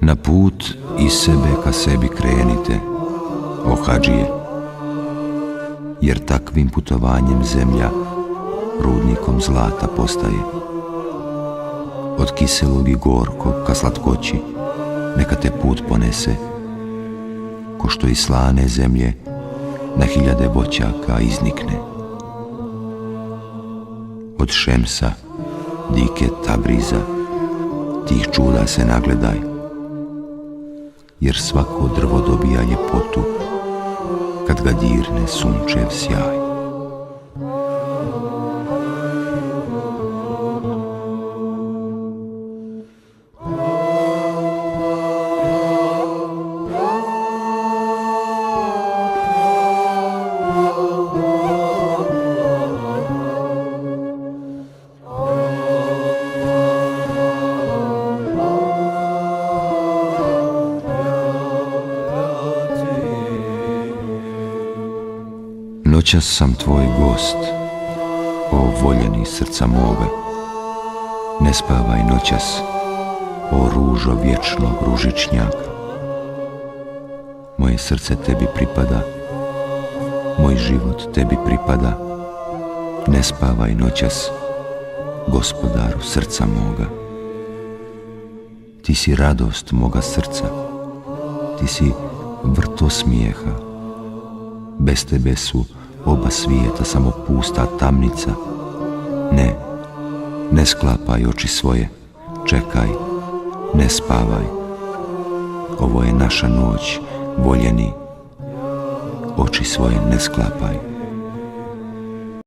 Na put iz sebe ka sebi krenite, o hadžije, jer takvim putovanjem zemlja rudnikom zlata postaje. Od kiselog i gorkog ka slatkoći neka te put ponese, ko što iz slane zemlje na hiljade voćaka iznikne. Od Šemsa, dike Tabriza, tih čuda se nagledaj, jer svako drvo dobija ljepotu kad ga dirne sunčev sjaj. Noćas sam tvoj gost, o voljeni srca moga. Ne spavaj noćas, o ružo vječnog ružičnjaka. Moje srce tebi pripada, moj život tebi pripada. Ne spavaj noćas, gospodaru srca moga. Ti si radost moga srca, ti si vrto smijeha. Bez tebe su oba svijeta samo pusta tamnica. Ne sklapaj oči svoje, čekaj, ne spavaj. Ovo je naša noć, voljeni, oči svoje ne sklapaj.